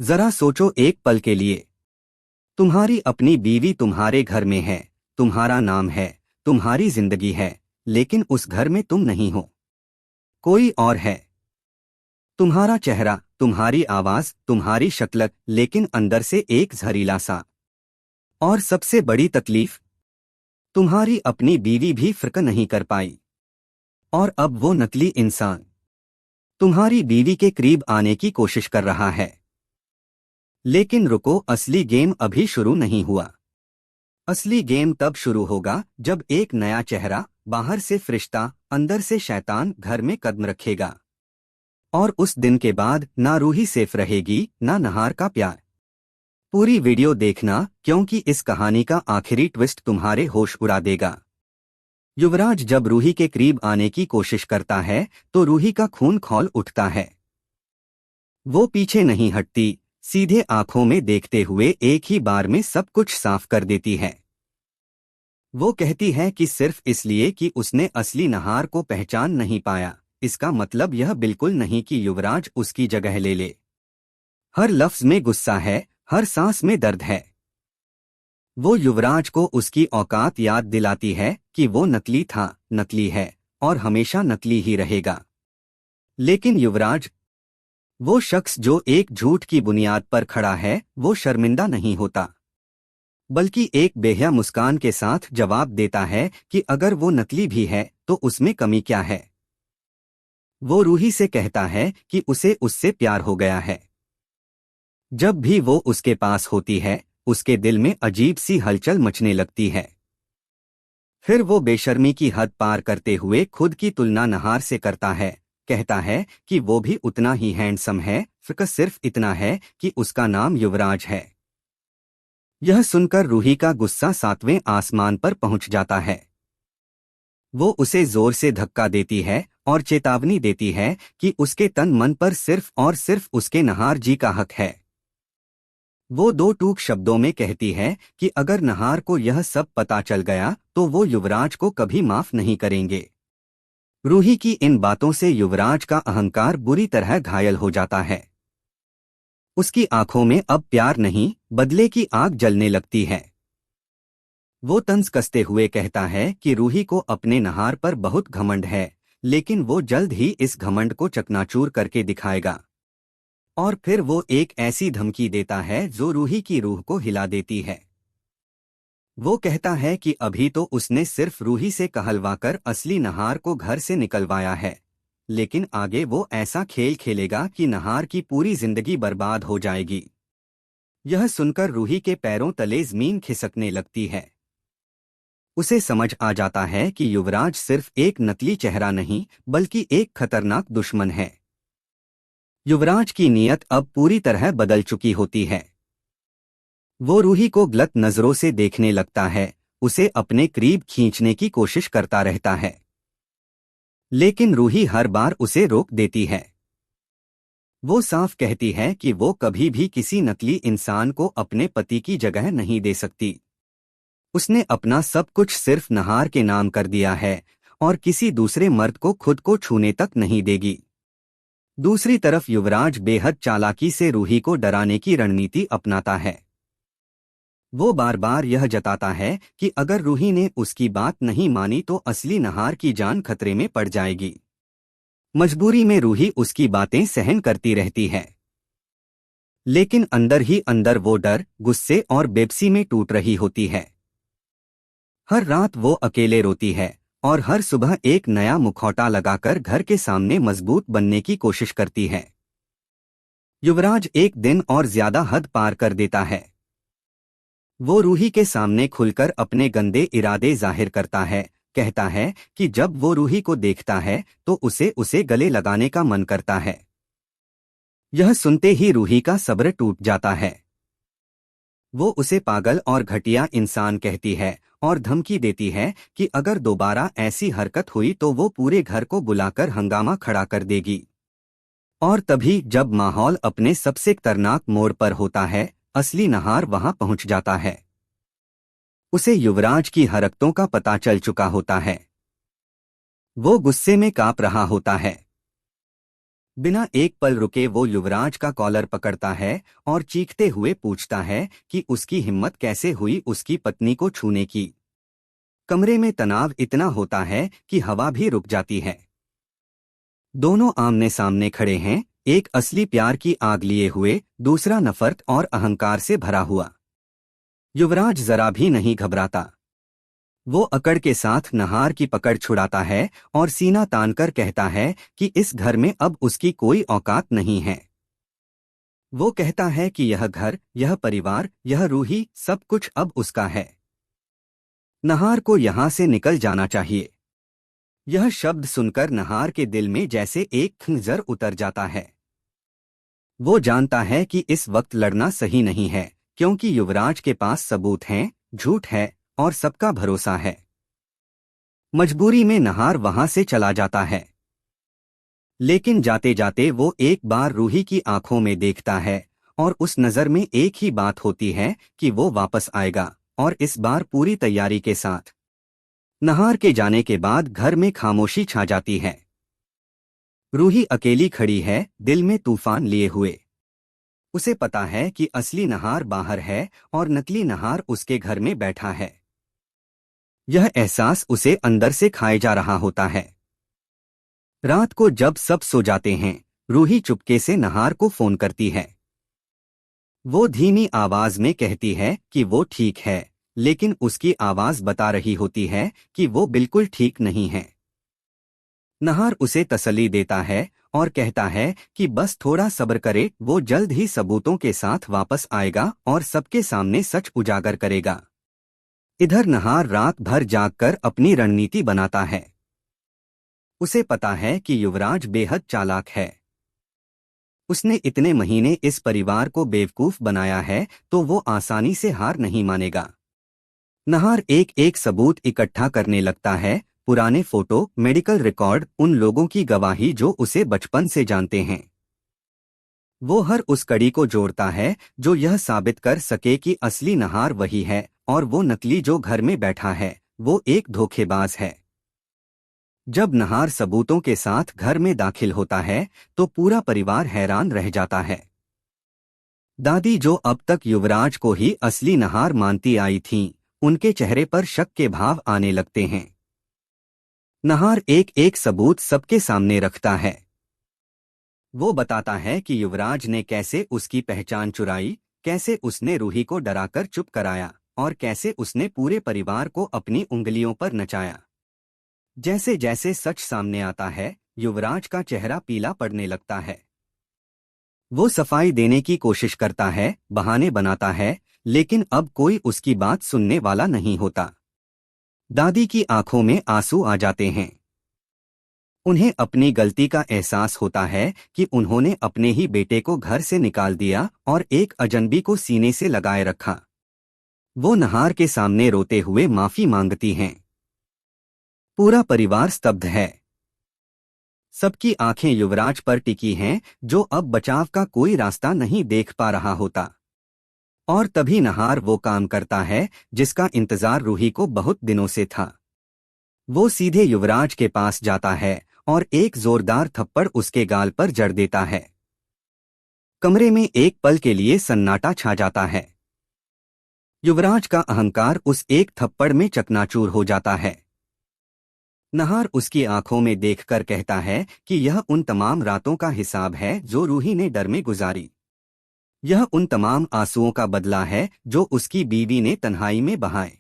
जरा सोचो एक पल के लिए। तुम्हारी अपनी बीवी तुम्हारे घर में है, तुम्हारा नाम है, तुम्हारी जिंदगी है, लेकिन उस घर में तुम नहीं हो, कोई और है। तुम्हारा चेहरा, तुम्हारी आवाज, तुम्हारी शक्ल, लेकिन अंदर से एक जहरीला सा। और सबसे बड़ी तकलीफ, तुम्हारी अपनी बीवी भी फर्क नहीं कर पाई। और अब वो नकली इंसान तुम्हारी बीवी के करीब आने की कोशिश कर रहा है। लेकिन रुको, असली गेम अभी शुरू नहीं हुआ। असली गेम तब शुरू होगा जब एक नया चेहरा, बाहर से फरिश्ता, अंदर से शैतान घर में कदम रखेगा। और उस दिन के बाद ना रूही सेफ रहेगी, ना नहार का प्यार। पूरी वीडियो देखना, क्योंकि इस कहानी का आखिरी ट्विस्ट तुम्हारे होश उड़ा देगा। युवराज जब रूही के करीब आने की कोशिश करता है तो रूही का खून खौल उठता है। वो पीछे नहीं हटती, सीधे आंखों में देखते हुए एक ही बार में सब कुछ साफ कर देती है। वो कहती है कि सिर्फ इसलिए कि उसने असली नहार को पहचान नहीं पाया, इसका मतलब यह बिल्कुल नहीं कि युवराज उसकी जगह ले ले। हर लफ्ज में गुस्सा है, हर सांस में दर्द है। वो युवराज को उसकी औकात याद दिलाती है कि वो नकली था, नकली है, और हमेशा नकली ही रहेगा। लेकिन युवराज, वो शख्स जो एक झूठ की बुनियाद पर खड़ा है, वो शर्मिंदा नहीं होता, बल्कि एक बेहया मुस्कान के साथ जवाब देता है कि अगर वो नकली भी है तो उसमें कमी क्या है। वो रूही से कहता है कि उसे उससे प्यार हो गया है। जब भी वो उसके पास होती है, उसके दिल में अजीब सी हलचल मचने लगती है। फिर वो बेशर्मी की हद पार करते हुए खुद की तुलना नहार से करता है, कहता है कि वो भी उतना ही हैंडसम है, फ़र्क सिर्फ इतना है कि उसका नाम युवराज है। यह सुनकर रूही का गुस्सा सातवें आसमान पर पहुंच जाता है। वो उसे जोर से धक्का देती है और चेतावनी देती है कि उसके तन मन पर सिर्फ और सिर्फ उसके नहार जी का हक है। वो दो टूक शब्दों में कहती है कि अगर नहार को यह सब पता चल गया तो वो युवराज को कभी माफ नहीं करेंगे। रूही की इन बातों से युवराज का अहंकार बुरी तरह घायल हो जाता है। उसकी आंखों में अब प्यार नहीं, बदले की आग जलने लगती है। वो तंज कसते हुए कहता है कि रूही को अपने नहार पर बहुत घमंड है, लेकिन वो जल्द ही इस घमंड को चकनाचूर करके दिखाएगा। और फिर वो एक ऐसी धमकी देता है जो रूही की रूह को हिला देती है। वो कहता है कि अभी तो उसने सिर्फ रूही से कहलवाकर असली नहार को घर से निकलवाया है, लेकिन आगे वो ऐसा खेल खेलेगा कि नहार की पूरी जिंदगी बर्बाद हो जाएगी। यह सुनकर रूही के पैरों तले जमीन खिसकने लगती है। उसे समझ आ जाता है कि युवराज सिर्फ एक नकली चेहरा नहीं, बल्कि एक खतरनाक दुश्मन है। युवराज की नीयत अब पूरी तरह बदल चुकी होती है। वो रूही को गलत नजरों से देखने लगता है, उसे अपने करीब खींचने की कोशिश करता रहता है। लेकिन रूही हर बार उसे रोक देती है। वो साफ कहती है कि वो कभी भी किसी नकली इंसान को अपने पति की जगह नहीं दे सकती। उसने अपना सब कुछ सिर्फ नहार के नाम कर दिया है और किसी दूसरे मर्द को खुद को छूने तक नहीं देगी। दूसरी तरफ युवराज बेहद चालाकी से रूही को डराने की रणनीति अपनाता है। वो बार बार यह जताता है कि अगर रूही ने उसकी बात नहीं मानी तो असली नहार की जान खतरे में पड़ जाएगी। मजबूरी में रूही उसकी बातें सहन करती रहती है, लेकिन अंदर ही अंदर वो डर, गुस्से और बेबसी में टूट रही होती है। हर रात वो अकेले रोती है और हर सुबह एक नया मुखौटा लगाकर घर के सामने मजबूत बनने की कोशिश करती है। युवराज एक दिन और ज्यादा हद पार कर देता है। वो रूही के सामने खुलकर अपने गंदे इरादे जाहिर करता है, कहता है कि जब वो रूही को देखता है तो उसे उसे गले लगाने का मन करता है। यह सुनते ही रूही का सब्र टूट जाता है। वो उसे पागल और घटिया इंसान कहती है और धमकी देती है कि अगर दोबारा ऐसी हरकत हुई तो वो पूरे घर को बुलाकर हंगामा खड़ा कर देगी। और तभी जब माहौल अपने सबसे खतरनाक मोड़ पर होता है, असली नहार वहां पहुंच जाता है। उसे युवराज की हरकतों का पता चल चुका होता है। वो गुस्से में कांप रहा होता है। बिना एक पल रुके वो युवराज का कॉलर पकड़ता है और चीखते हुए पूछता है कि उसकी हिम्मत कैसे हुई उसकी पत्नी को छूने की। कमरे में तनाव इतना होता है कि हवा भी रुक जाती है। दोनों आमने सामने खड़े हैं, एक असली प्यार की आग लिए हुए, दूसरा नफरत और अहंकार से भरा हुआ। युवराज जरा भी नहीं घबराता। वो अकड़ के साथ नहार की पकड़ छुड़ाता है और सीना तानकर कहता है कि इस घर में अब उसकी कोई औकात नहीं है। वो कहता है कि यह घर, यह परिवार, यह रूही, सब कुछ अब उसका है। नहार को यहां से निकल जाना चाहिए। यह शब्द सुनकर नहार के दिल में जैसे एक खंजर उतर जाता है। वो जानता है कि इस वक्त लड़ना सही नहीं है, क्योंकि युवराज के पास सबूत हैं, झूठ है और सबका भरोसा है। मजबूरी में नहार वहां से चला जाता है। लेकिन जाते जाते वो एक बार रूही की आंखों में देखता है और उस नजर में एक ही बात होती है कि वो वापस आएगा, और इस बार पूरी तैयारी के साथ। नहार के जाने के बाद घर में खामोशी छा जाती है। रूही अकेली खड़ी है, दिल में तूफान लिए हुए। उसे पता है कि असली नहार बाहर है और नकली नहार उसके घर में बैठा है। यह एहसास उसे अंदर से खाए जा रहा होता है। रात को जब सब सो जाते हैं, रूही चुपके से नहार को फोन करती है। वो धीमी आवाज में कहती है कि वो ठीक है, लेकिन उसकी आवाज बता रही होती है कि वो बिल्कुल ठीक नहीं है। नहार उसे तसल्ली देता है और कहता है कि बस थोड़ा सब्र करे, वो जल्द ही सबूतों के साथ वापस आएगा और सबके सामने सच उजागर करेगा। इधर नहार रात भर जागकर अपनी रणनीति बनाता है। उसे पता है कि युवराज बेहद चालाक है। उसने इतने महीने इस परिवार को बेवकूफ बनाया है, तो वो आसानी से हार नहीं मानेगा। नहार एक एक सबूत इकट्ठा करने लगता है, पुराने फोटो, मेडिकल रिकॉर्ड, उन लोगों की गवाही जो उसे बचपन से जानते हैं। वो हर उस कड़ी को जोड़ता है जो यह साबित कर सके कि असली नहार वही है और वो नकली जो घर में बैठा है, वो एक धोखेबाज है। जब नहार सबूतों के साथ घर में दाखिल होता है, तो पूरा परिवार हैरान रह जाता है। दादी, जो अब तक युवराज को ही असली नहार मानती आई थीं, उनके चेहरे पर शक के भाव आने लगते हैं। नहार एक एक सबूत सबके सामने रखता है। वो बताता है कि युवराज ने कैसे उसकी पहचान चुराई, कैसे उसने रूही को डराकर चुप कराया और कैसे उसने पूरे परिवार को अपनी उंगलियों पर नचाया। जैसे जैसे सच सामने आता है, युवराज का चेहरा पीला पड़ने लगता है। वो सफाई देने की कोशिश करता है, बहाने बनाता है, लेकिन अब कोई उसकी बात सुनने वाला नहीं होता। दादी की आंखों में आंसू आ जाते हैं। उन्हें अपनी गलती का एहसास होता है कि उन्होंने अपने ही बेटे को घर से निकाल दिया और एक अजनबी को सीने से लगाए रखा। वो नहार के सामने रोते हुए माफी मांगती हैं। पूरा परिवार स्तब्ध है। सबकी आंखें युवराज पर टिकी हैं, जो अब बचाव का कोई रास्ता नहीं देख पा रहा होता। और तभी नहार वो काम करता है जिसका इंतजार रूही को बहुत दिनों से था। वो सीधे युवराज के पास जाता है और एक जोरदार थप्पड़ उसके गाल पर जड़ देता है। कमरे में एक पल के लिए सन्नाटा छा जाता है। युवराज का अहंकार उस एक थप्पड़ में चकनाचूर हो जाता है। नहार उसकी आंखों में देखकर कहता है कि यह उन तमाम रातों का हिसाब है जो रूही ने डर में गुजारी। यह उन तमाम आंसुओं का बदला है जो उसकी बीवी ने तन्हाई में बहाए।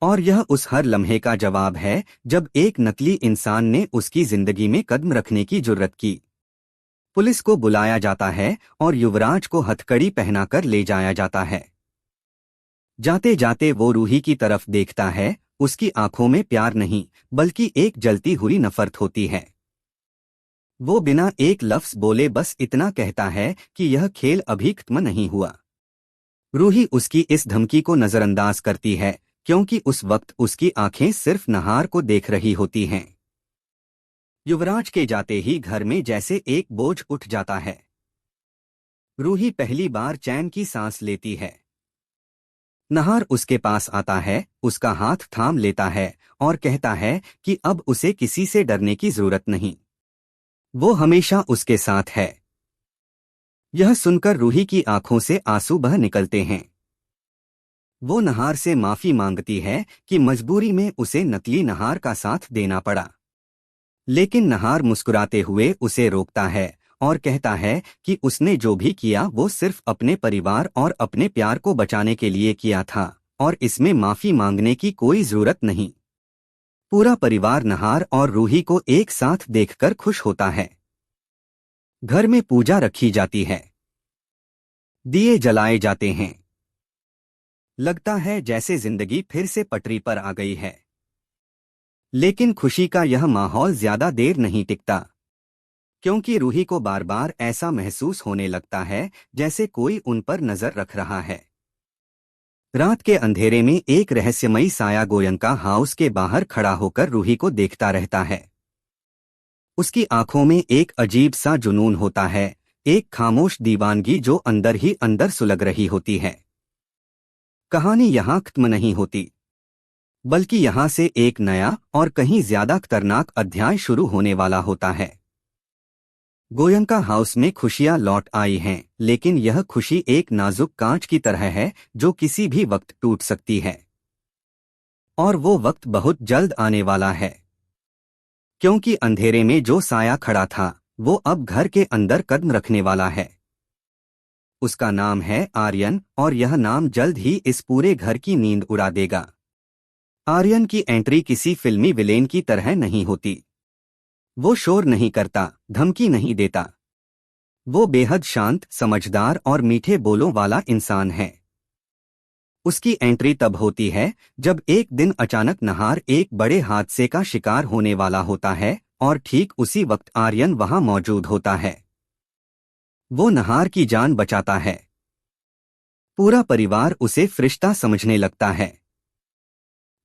और यह उस हर लम्हे का जवाब है जब एक नकली इंसान ने उसकी जिंदगी में कदम रखने की जुर्रत की। पुलिस को बुलाया जाता है और युवराज को हथकड़ी पहनाकर ले जाया जाता है। जाते जाते वो रूही की तरफ देखता है, उसकी आंखों में प्यार नहीं, बल्कि एक जलती हुई नफरत होती है। वो बिना एक लफ्ज बोले बस इतना कहता है कि यह खेल अभी खत्म नहीं हुआ। रूही उसकी इस धमकी को नजरअंदाज करती है, क्योंकि उस वक्त उसकी आंखें सिर्फ नहार को देख रही होती हैं। युवराज के जाते ही घर में जैसे एक बोझ उठ जाता है। रूही पहली बार चैन की सांस लेती है। नहार उसके पास आता है, उसका हाथ थाम लेता है और कहता है कि अब उसे किसी से डरने की जरूरत नहीं। वो हमेशा उसके साथ है। यह सुनकर रूही की आंखों से आंसू बह निकलते हैं। वो नहार से माफी मांगती है कि मजबूरी में उसे नकली नहार का साथ देना पड़ा। लेकिन नहार मुस्कुराते हुए उसे रोकता है और कहता है कि उसने जो भी किया वो सिर्फ अपने परिवार और अपने प्यार को बचाने के लिए किया था और इसमें माफी मांगने की कोई जरूरत नहीं। पूरा परिवार नहार और रूही को एक साथ देखकर खुश होता है। घर में पूजा रखी जाती है। दिए जलाए जाते हैं। लगता है जैसे जिंदगी फिर से पटरी पर आ गई है। लेकिन खुशी का यह माहौल ज्यादा देर नहीं टिकता, क्योंकि रूही को बार बार ऐसा महसूस होने लगता है जैसे कोई उन पर नजर रख रहा है। रात के अंधेरे में एक रहस्यमयी साया गोयंका हाउस के बाहर खड़ा होकर रूही को देखता रहता है। उसकी आंखों में एक अजीब सा जुनून होता है, एक खामोश दीवानगी जो अंदर ही अंदर सुलग रही होती है। कहानी यहाँ खत्म नहीं होती, बल्कि यहाँ से एक नया और कहीं ज्यादा खतरनाक अध्याय शुरू होने वाला होता है। गोयंका हाउस में खुशियां लौट आई हैं, लेकिन यह खुशी एक नाजुक कांच की तरह है जो किसी भी वक्त टूट सकती है। और वो वक्त बहुत जल्द आने वाला है, क्योंकि अंधेरे में जो साया खड़ा था वो अब घर के अंदर कदम रखने वाला है। उसका नाम है आर्यन और यह नाम जल्द ही इस पूरे घर की नींद उड़ा देगा। आर्यन की एंट्री किसी फिल्मी विलेन की तरह नहीं होती। वो शोर नहीं करता, धमकी नहीं देता। वो बेहद शांत, समझदार और मीठे बोलों वाला इंसान है। उसकी एंट्री तब होती है जब एक दिन अचानक नहार एक बड़े हादसे का शिकार होने वाला होता है और ठीक उसी वक्त आर्यन वहां मौजूद होता है। वो नहार की जान बचाता है। पूरा परिवार उसे फरिश्ता समझने लगता है।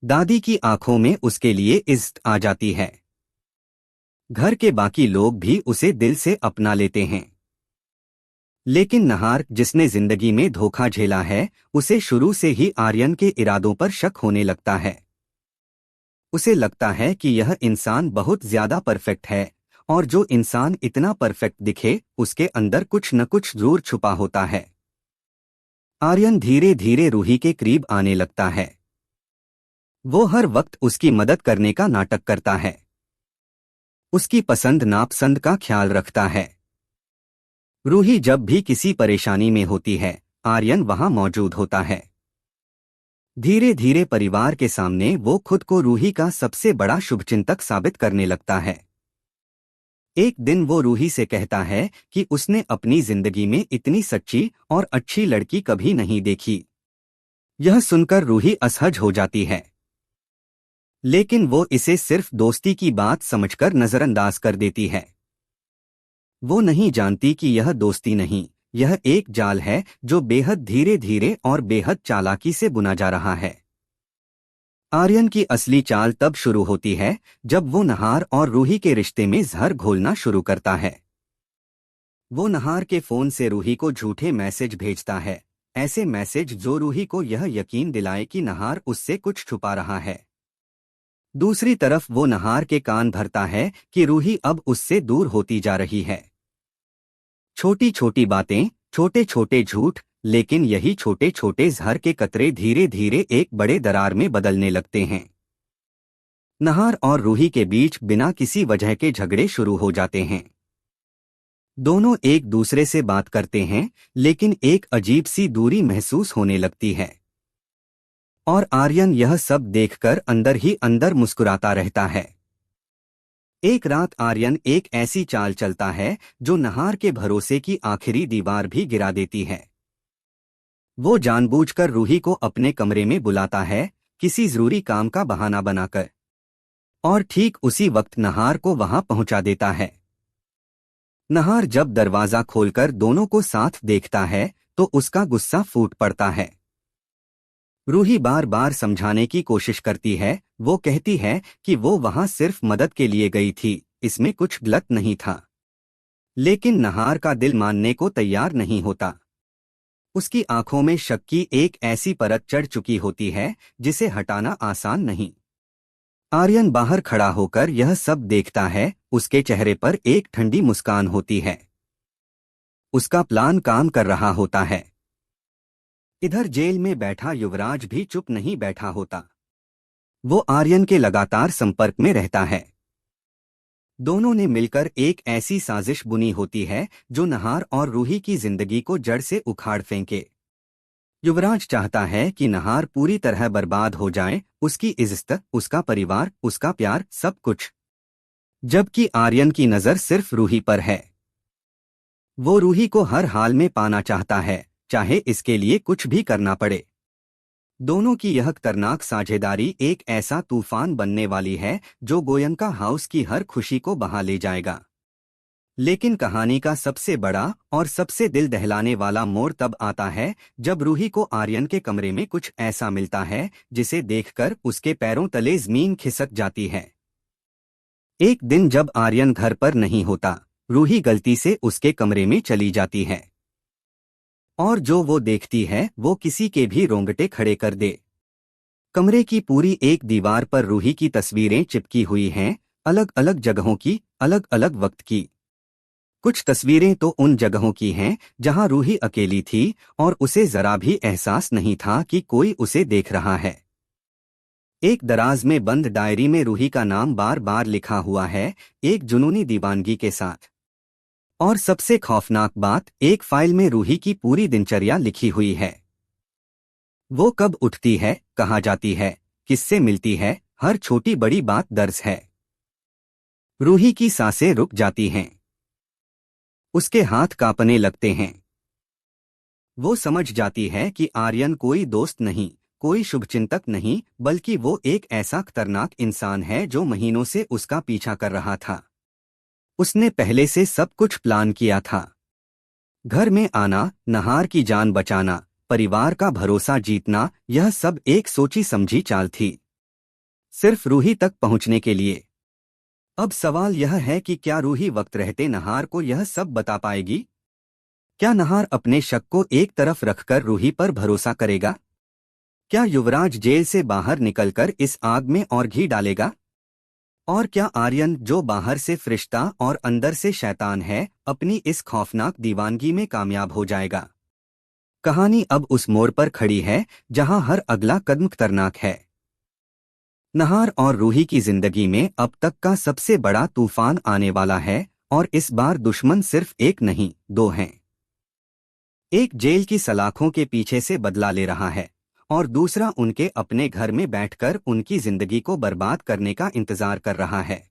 दादी की आंखों में उसके लिए इज्जत आ जाती है। घर के बाकी लोग भी उसे दिल से अपना लेते हैं। लेकिन नहार, जिसने जिंदगी में धोखा झेला है, उसे शुरू से ही आर्यन के इरादों पर शक होने लगता है। उसे लगता है कि यह इंसान बहुत ज्यादा परफेक्ट है और जो इंसान इतना परफेक्ट दिखे उसके अंदर कुछ न कुछ जरूर छुपा होता है। आर्यन धीरे धीरे रूही के करीब आने लगता है। वो हर वक्त उसकी मदद करने का नाटक करता है। उसकी पसंद नापसंद का ख्याल रखता है। रूही जब भी किसी परेशानी में होती है, आर्यन वहां मौजूद होता है। धीरे धीरे परिवार के सामने वो खुद को रूही का सबसे बड़ा शुभचिंतक साबित करने लगता है। एक दिन वो रूही से कहता है कि उसने अपनी जिंदगी में इतनी सच्ची और अच्छी लड़की कभी नहीं देखी। यह सुनकर रूही असहज हो जाती है, लेकिन वो इसे सिर्फ दोस्ती की बात समझकर नजरअंदाज कर देती है। वो नहीं जानती कि यह दोस्ती नहीं, यह एक जाल है जो बेहद धीरे धीरे और बेहद चालाकी से बुना जा रहा है। आर्यन की असली चाल तब शुरू होती है जब वो नहार और रूही के रिश्ते में जहर घोलना शुरू करता है। वो नहार के फोन से रूही को झूठे मैसेज भेजता है, ऐसे मैसेज जो रूही को यह यकीन दिलाए कि नहार उससे कुछ छुपा रहा है। दूसरी तरफ वो नहार के कान भरता है कि रूही अब उससे दूर होती जा रही है। छोटी छोटी बातें, छोटे छोटे झूठ, लेकिन यही छोटे छोटे जहर के कतरे धीरे धीरे एक बड़े दरार में बदलने लगते हैं। नहार और रूही के बीच बिना किसी वजह के झगड़े शुरू हो जाते हैं। दोनों एक दूसरे से बात करते हैं, लेकिन एक अजीब सी दूरी महसूस होने लगती है। और आर्यन यह सब देखकर अंदर ही अंदर मुस्कुराता रहता है। एक रात आर्यन एक ऐसी चाल चलता है जो नहार के भरोसे की आखिरी दीवार भी गिरा देती है। वो जानबूझकर रूही को अपने कमरे में बुलाता है, किसी जरूरी काम का बहाना बनाकर, और ठीक उसी वक्त नहार को वहां पहुंचा देता है। नहार जब दरवाजा खोलकर दोनों को साथ देखता है तो उसका गुस्सा फूट पड़ता है। रूही बार बार समझाने की कोशिश करती है। वो कहती है कि वो वहां सिर्फ मदद के लिए गई थी, इसमें कुछ गलत नहीं था। लेकिन नहार का दिल मानने को तैयार नहीं होता। उसकी आंखों में शक की एक ऐसी परत चढ़ चुकी होती है जिसे हटाना आसान नहीं। आर्यन बाहर खड़ा होकर यह सब देखता है। उसके चेहरे पर एक ठंडी मुस्कान होती है। उसका प्लान काम कर रहा होता है। इधर जेल में बैठा युवराज भी चुप नहीं बैठा होता। वो आर्यन के लगातार संपर्क में रहता है। दोनों ने मिलकर एक ऐसी साजिश बुनी होती है जो नहार और रूही की जिंदगी को जड़ से उखाड़ फेंके। युवराज चाहता है कि नहार पूरी तरह बर्बाद हो जाए, उसकी इज्जत, उसका परिवार, उसका प्यार, सब कुछ। जबकि आर्यन की नजर सिर्फ रूही पर है। वो रूही को हर हाल में पाना चाहता है, चाहे इसके लिए कुछ भी करना पड़े। दोनों की यह खतरनाक साझेदारी एक ऐसा तूफान बनने वाली है जो गोयनका हाउस की हर खुशी को बहा ले जाएगा। लेकिन कहानी का सबसे बड़ा और सबसे दिल दहलाने वाला मोड़ तब आता है जब रूही को आर्यन के कमरे में कुछ ऐसा मिलता है जिसे देखकर उसके पैरों तले जमीन खिसक जाती है। एक दिन जब आर्यन घर पर नहीं होता, रूही गलती से उसके कमरे में चली जाती है। और जो वो देखती है वो किसी के भी रोंगटे खड़े कर दे। कमरे की पूरी एक दीवार पर रूही की तस्वीरें चिपकी हुई हैं, अलग अलग जगहों की, अलग अलग वक्त की। कुछ तस्वीरें तो उन जगहों की हैं जहां रूही अकेली थी और उसे जरा भी एहसास नहीं था कि कोई उसे देख रहा है। एक दराज में बंद डायरी में रूही का नाम बार बार लिखा हुआ है, एक जुनूनी दीवानगी के साथ। और सबसे खौफनाक बात, एक फाइल में रूही की पूरी दिनचर्या लिखी हुई है। वो कब उठती है, कहाँ जाती है, किससे मिलती है, हर छोटी बड़ी बात दर्ज है। रूही की सांसें रुक जाती हैं। उसके हाथ कांपने लगते हैं। वो समझ जाती है कि आर्यन कोई दोस्त नहीं, कोई शुभचिंतक नहीं, बल्कि वो एक ऐसा खतरनाक इंसान है जो महीनों से उसका पीछा कर रहा था। उसने पहले से सब कुछ प्लान किया था। घर में आना, नहार की जान बचाना, परिवार का भरोसा जीतना, यह सब एक सोची समझी चाल थी, सिर्फ रूही तक पहुंचने के लिए। अब सवाल यह है कि क्या रूही वक्त रहते नहार को यह सब बता पाएगी? क्या नहार अपने शक को एक तरफ रखकर रूही पर भरोसा करेगा? क्या युवराज जेल से बाहर निकलकर इस आग में और घी डालेगा? और क्या आर्यन, जो बाहर से फरिश्ता और अंदर से शैतान है, अपनी इस खौफनाक दीवानगी में कामयाब हो जाएगा? कहानी अब उस मोड़ पर खड़ी है जहां हर अगला कदम खतरनाक है। नहार और रूही की जिंदगी में अब तक का सबसे बड़ा तूफान आने वाला है, और इस बार दुश्मन सिर्फ एक नहीं, दो हैं। एक जेल की सलाखों के पीछे से बदला ले रहा है, और दूसरा उनके अपने घर में बैठकर उनकी जिंदगी को बर्बाद करने का इंतजार कर रहा है।